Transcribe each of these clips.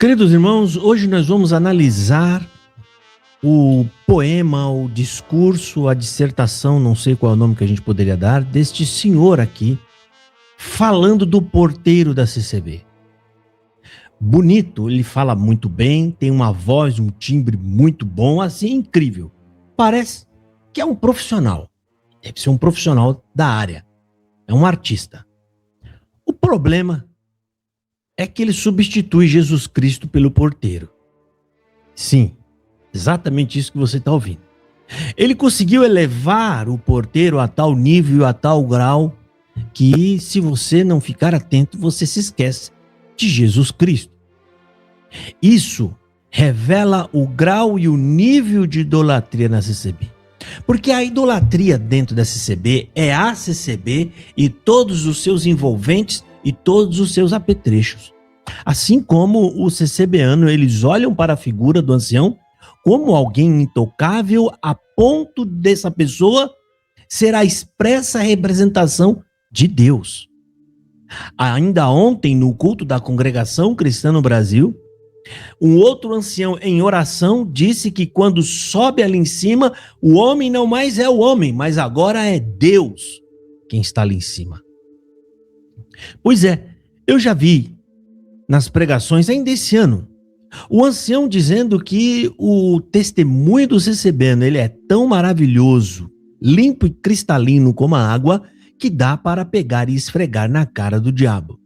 Queridos irmãos, hoje nós vamos analisar o poema, o discurso, a dissertação, não sei qual é o nome que a gente poderia dar, deste senhor aqui, falando do porteiro da CCB. Bonito, ele fala muito bem, tem uma voz, um timbre muito bom, assim, incrível. Parece que é um profissional, deve ser um profissional da área, é um artista. O problema é que ele substitui Jesus Cristo pelo porteiro. Sim, exatamente isso que você está ouvindo. Ele conseguiu elevar o porteiro a tal nível, a tal grau, que se você não ficar atento, você se esquece de Jesus Cristo. Isso revela o grau e o nível de idolatria na CCB. Porque a idolatria dentro da CCB é a CCB e todos os seus envolventes e todos os seus apetrechos. Assim como o CCBano, eles olham para a figura do ancião como alguém intocável a ponto dessa pessoa ser a expressa representação de Deus. Ainda ontem, no culto da Congregação Cristã no Brasil, um outro ancião em oração disse que quando sobe ali em cima, o homem não mais é o homem, mas agora é Deus quem está ali em cima. Pois é, eu já vi nas pregações ainda esse ano, o ancião dizendo que o testemunho do CCBano, ele é tão maravilhoso, limpo e cristalino como a água, que dá para pegar e esfregar na cara do diabo.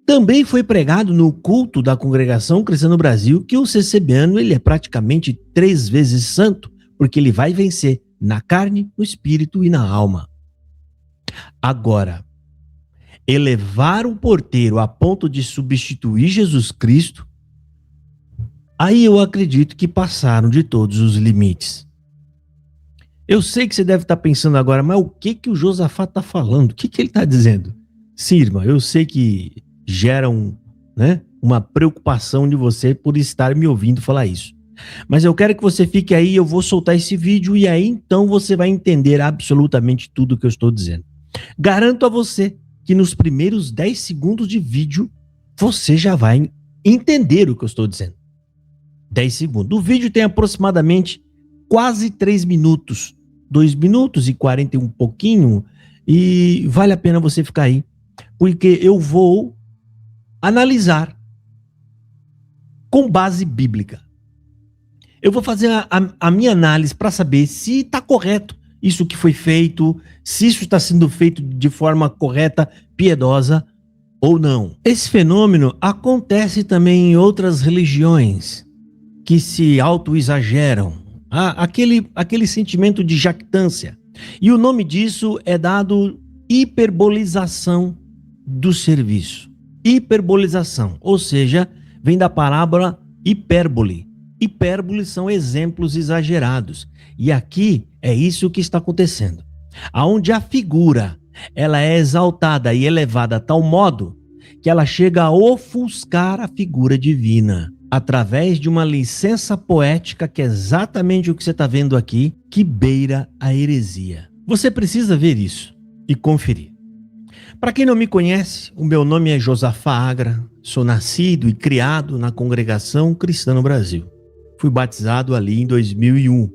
Também foi pregado no culto da Congregação Cristã no Brasil que o CCBano, ele é praticamente 3 vezes santo, porque ele vai vencer na carne, no espírito e na alma. Agora, elevar o porteiro a ponto de substituir Jesus Cristo, aí eu acredito que passaram de todos os limites. Eu sei que você deve estar pensando agora, mas o que o Josafá está falando? O que ele está dizendo? Sim, irmão, eu sei que gera uma preocupação de você por estar me ouvindo falar isso. Mas eu quero que você fique aí, eu vou soltar esse vídeo e aí então você vai entender absolutamente tudo o que eu estou dizendo. Garanto a você que nos primeiros 10 segundos de vídeo, você já vai entender o que eu estou dizendo. 10 segundos. O vídeo tem aproximadamente quase 3 minutos. 2 minutos e 40 e um pouquinho. E vale a pena você ficar aí. Porque eu vou analisar com base bíblica. Eu vou fazer a minha análise para saber se está correto isso que foi feito, se isso está sendo feito de forma correta, piedosa ou não. Esse fenômeno acontece também em outras religiões que se auto-exageram. Aquele sentimento de jactância. E o nome disso é dado hiperbolização do serviço. Hiperbolização, ou seja, vem da palavra hipérbole. Hipérbole são exemplos exagerados. E aqui é isso que está acontecendo. Aonde a figura ela é exaltada e elevada a tal modo que ela chega a ofuscar a figura divina através de uma licença poética que é exatamente o que você está vendo aqui, que beira a heresia. Você precisa ver isso e conferir. Para quem não me conhece, o meu nome é Josafá Agra, sou nascido e criado na Congregação Cristã no Brasil. Fui batizado ali em 2001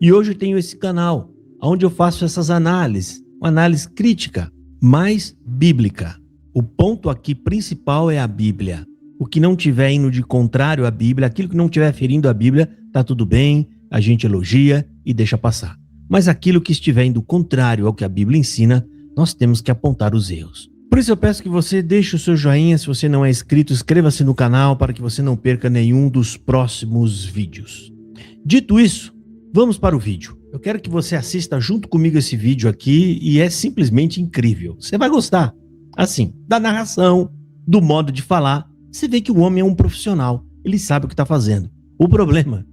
e hoje tenho esse canal onde eu faço essas análises, uma análise crítica, mais bíblica. O ponto aqui principal é a Bíblia. O que não tiver indo de contrário à Bíblia, aquilo que não tiver ferindo a Bíblia, tá tudo bem, a gente elogia e deixa passar. Mas aquilo que estiver indo contrário ao que a Bíblia ensina, nós temos que apontar os erros. Por isso eu peço que você deixe o seu joinha, se você não é inscrito, inscreva-se no canal para que você não perca nenhum dos próximos vídeos. Dito isso, vamos para o vídeo. Eu quero que você assista junto comigo esse vídeo aqui e é simplesmente incrível. Você vai gostar, assim, da narração, do modo de falar. Você vê que o homem é um profissional, ele sabe o que está fazendo. O problema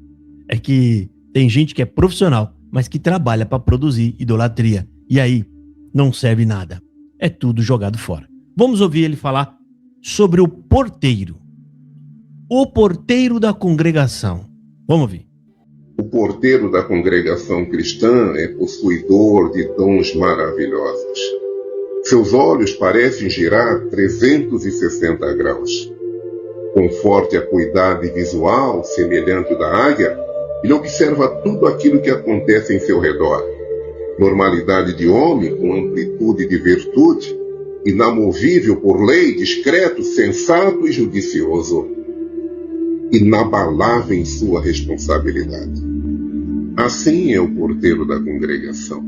é que tem gente que é profissional, mas que trabalha para produzir idolatria. E aí, não serve nada. É tudo jogado fora. Vamos ouvir ele falar sobre o porteiro. O porteiro da congregação. Vamos ouvir. O porteiro da congregação cristã é possuidor de dons maravilhosos. Seus olhos parecem girar 360 graus. Com forte acuidade visual, semelhante ao da águia, ele observa tudo aquilo que acontece em seu redor. Normalidade de homem, com amplitude de virtude, inamovível por lei, discreto, sensato e judicioso, inabalável em sua responsabilidade. Assim é o porteiro da congregação.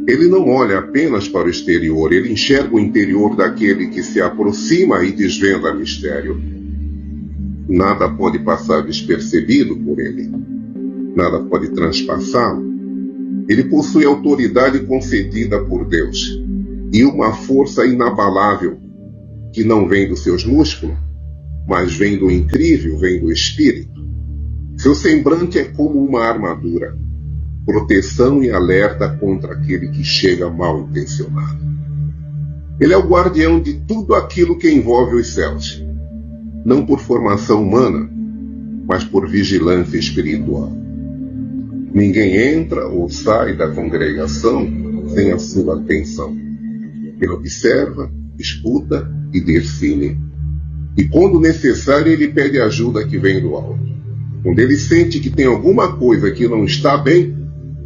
Ele não olha apenas para o exterior, ele enxerga o interior daquele que se aproxima e desvenda mistério. Nada pode passar despercebido por ele. Nada pode transpassá-lo. Ele possui autoridade concedida por Deus e uma força inabalável que não vem dos seus músculos, mas vem do incrível, vem do Espírito. Seu semblante é como uma armadura, proteção e alerta contra aquele que chega mal intencionado. Ele é o guardião de tudo aquilo que envolve os céus, não por formação humana, mas por vigilância espiritual. Ninguém entra ou sai da congregação sem a sua atenção. Ele observa, escuta e define. E quando necessário, ele pede ajuda que vem do alto. Quando ele sente que tem alguma coisa que não está bem,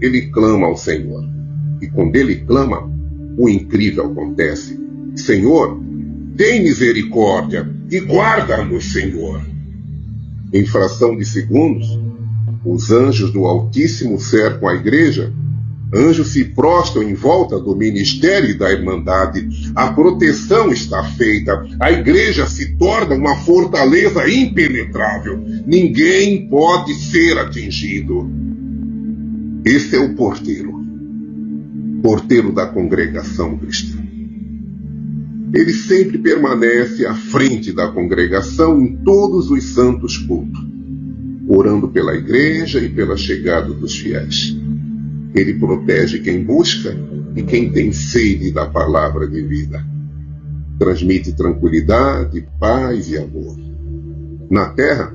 ele clama ao Senhor. E quando ele clama, o incrível acontece. Senhor, tem misericórdia e guarda-nos, Senhor. Em fração de segundos, os anjos do Altíssimo cercam a igreja. Anjos se prostram em volta do ministério e da irmandade. A proteção está feita. A igreja se torna uma fortaleza impenetrável. Ninguém pode ser atingido. Esse é o porteiro da congregação cristã. Ele sempre permanece à frente da congregação em todos os santos cultos, orando pela igreja e pela chegada dos fiéis. Ele protege quem busca e quem tem sede da palavra de vida. Transmite tranquilidade, paz e amor. Na terra,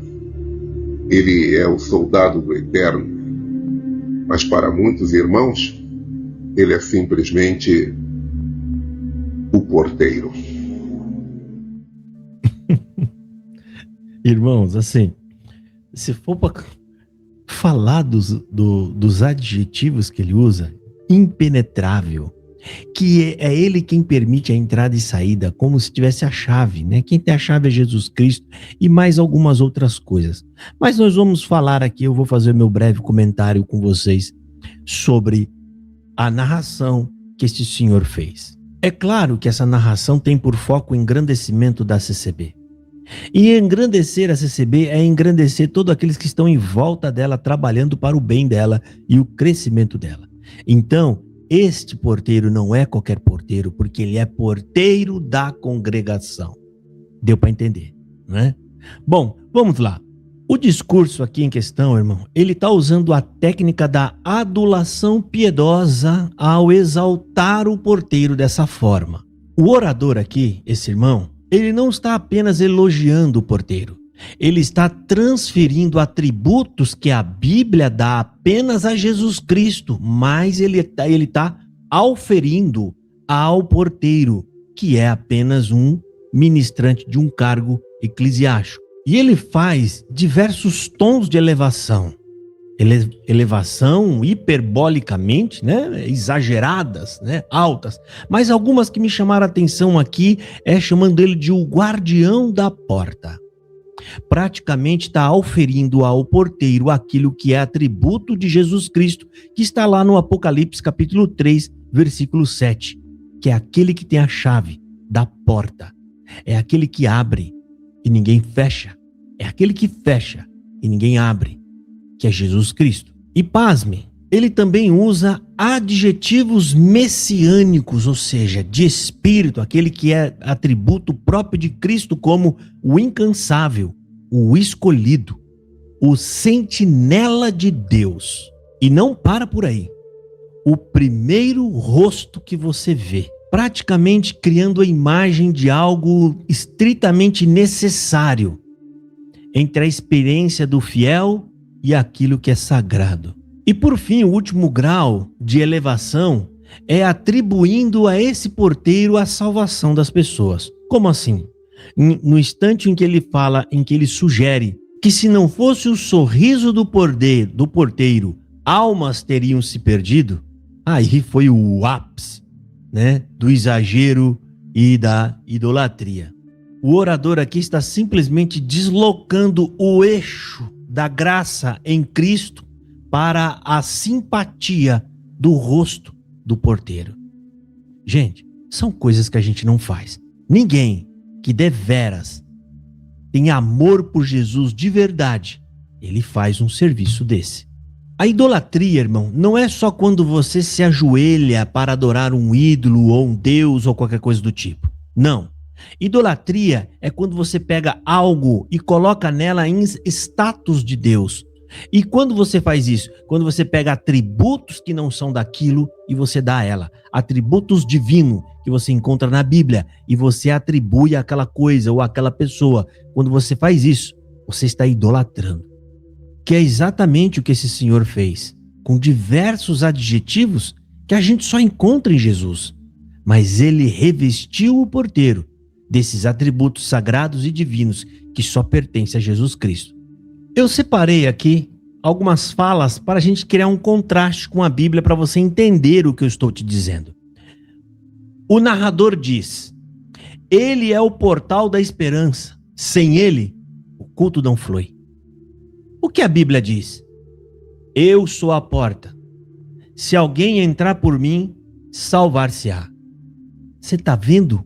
ele é o soldado do eterno, mas para muitos irmãos, ele é simplesmente o porteiro. Irmãos, assim, se for para falar dos adjetivos que ele usa, impenetrável, que é ele quem permite a entrada e saída, como se tivesse a chave, né? Quem tem a chave é Jesus Cristo e mais algumas outras coisas. Mas nós vamos falar aqui, eu vou fazer meu breve comentário com vocês sobre a narração que este senhor fez. É claro que essa narração tem por foco o engrandecimento da CCB. E engrandecer a CCB é engrandecer todos aqueles que estão em volta dela, trabalhando para o bem dela e o crescimento dela. Então, este porteiro não é qualquer porteiro, porque ele é porteiro da congregação. Deu para entender, né? Bom, vamos lá. O discurso aqui em questão, irmão, ele está usando a técnica da adulação piedosa ao exaltar o porteiro dessa forma. O orador aqui, esse irmão, ele não está apenas elogiando o porteiro. Ele está transferindo atributos que a Bíblia dá apenas a Jesus Cristo, mas ele está auferindo ao porteiro, que é apenas um ministrante de um cargo eclesiástico. E ele faz diversos tons de elevação. Elevação hiperbolicamente, né, exageradas, né, altas. Mas algumas que me chamaram a atenção aqui é chamando ele de o guardião da porta. Praticamente está auferindo ao porteiro aquilo que é atributo de Jesus Cristo, que está lá no Apocalipse capítulo 3, versículo 7, que é aquele que tem a chave da porta. É aquele que abre e ninguém fecha. É aquele que fecha e ninguém abre, que é Jesus Cristo. E pasme, ele também usa adjetivos messiânicos, ou seja, de espírito, aquele que é atributo próprio de Cristo, como o incansável, o escolhido, o sentinela de Deus. E não para por aí. O primeiro rosto que você vê, praticamente criando a imagem de algo estritamente necessário entre a experiência do fiel e aquilo que é sagrado. E por fim, o último grau de elevação é atribuindo a esse porteiro a salvação das pessoas. Como assim? No instante em que ele fala, em que ele sugere que se não fosse o sorriso do porteiro, almas teriam se perdido, aí foi o ápice, né, do exagero e da idolatria. O orador aqui está simplesmente deslocando o eixo da graça em Cristo para a simpatia do rosto do porteiro. Gente, são coisas que a gente não faz. Ninguém que deveras tem amor por Jesus de verdade, ele faz um serviço desse. A idolatria, irmão, não é só quando você se ajoelha para adorar um ídolo ou um deus ou qualquer coisa do tipo. Não. Idolatria é quando você pega algo e coloca nela em status de Deus. E quando você faz isso? Quando você pega atributos que não são daquilo e você dá a ela. Atributos divinos que você encontra na Bíblia e você atribui àquela coisa ou àquela pessoa. Quando você faz isso, você está idolatrando. Que é exatamente o que esse senhor fez, com diversos adjetivos que a gente só encontra em Jesus. Mas ele revestiu o porteiro desses atributos sagrados e divinos que só pertencem a Jesus Cristo. Eu separei aqui algumas falas para a gente criar um contraste com a Bíblia para você entender o que eu estou te dizendo. O narrador diz: ele é o portal da esperança. Sem ele, o culto não flui. O que a Bíblia diz? Eu sou a porta. Se alguém entrar por mim, salvar-se-á. Você está vendo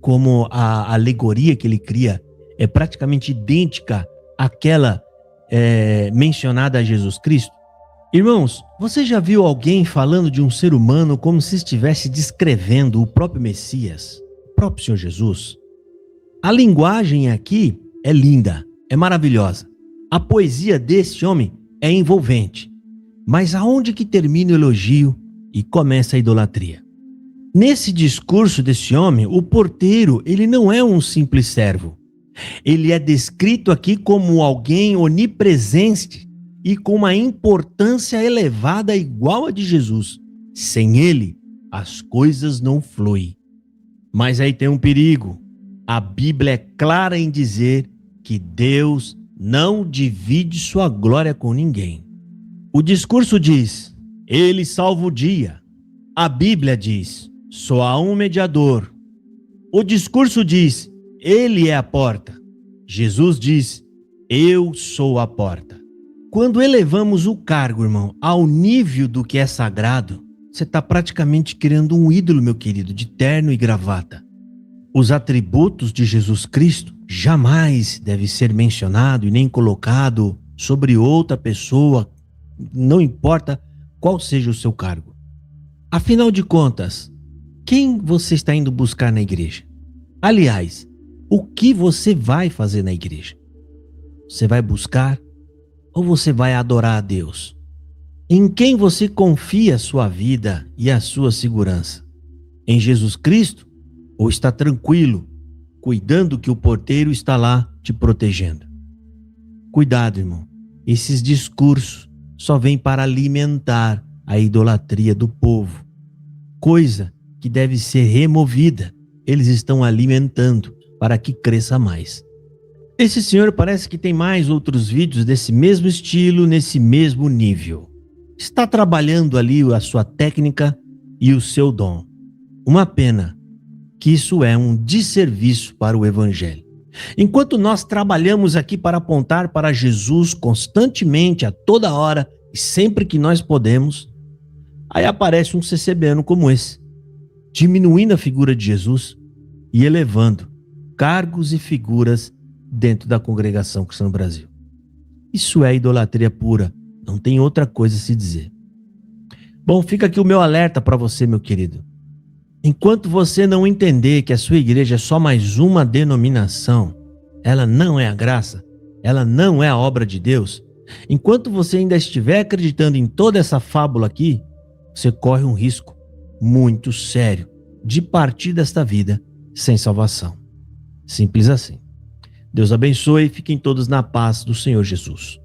como a alegoria que ele cria é praticamente idêntica àquela mencionada a Jesus Cristo? Irmãos, você já viu alguém falando de um ser humano como se estivesse descrevendo o próprio Messias, o próprio Senhor Jesus? A linguagem aqui é linda, é maravilhosa. A poesia desse homem é envolvente. Mas aonde que termina o elogio e começa a idolatria? Nesse discurso desse homem, o porteiro, ele não é um simples servo. Ele é descrito aqui como alguém onipresente e com uma importância elevada igual a de Jesus. Sem ele, as coisas não fluem. Mas aí tem um perigo. A Bíblia é clara em dizer que Deus não divide sua glória com ninguém. O discurso diz: ele salva o dia. A Bíblia diz: só há um mediador. O discurso diz: ele é a porta. Jesus diz: eu sou a porta. Quando elevamos o cargo, irmão, ao nível do que é sagrado, você está praticamente criando um ídolo, meu querido, de terno e gravata. Os atributos de Jesus Cristo jamais deve ser mencionado e nem colocado sobre outra pessoa, não importa qual seja o seu cargo. Afinal de contas, quem você está indo buscar na igreja? Aliás, o que você vai fazer na igreja? Você vai buscar ou você vai adorar a Deus? Em quem você confia a sua vida e a sua segurança? Em Jesus Cristo? Ou está tranquilo, cuidando que o porteiro está lá te protegendo? Cuidado, irmão. Esses discursos só vêm para alimentar a idolatria do povo. Coisa que deve ser removida. Eles estão alimentando para que cresça mais. Esse senhor parece que tem mais outros vídeos desse mesmo estilo, nesse mesmo nível. Está trabalhando ali a sua técnica e o seu dom. Uma pena que isso é um desserviço para o Evangelho. Enquanto nós trabalhamos aqui para apontar para Jesus constantemente, a toda hora e sempre que nós podemos, aí aparece um CCBano como esse, diminuindo a figura de Jesus e elevando cargos e figuras dentro da congregação cristã no Brasil. Isso é idolatria pura, não tem outra coisa a se dizer. Bom, fica aqui o meu alerta para você, meu querido. Enquanto você não entender que a sua igreja é só mais uma denominação, ela não é a graça, ela não é a obra de Deus, enquanto você ainda estiver acreditando em toda essa fábula aqui, você corre um risco muito sério de partir desta vida sem salvação. Simples assim. Deus abençoe e fiquem todos na paz do Senhor Jesus.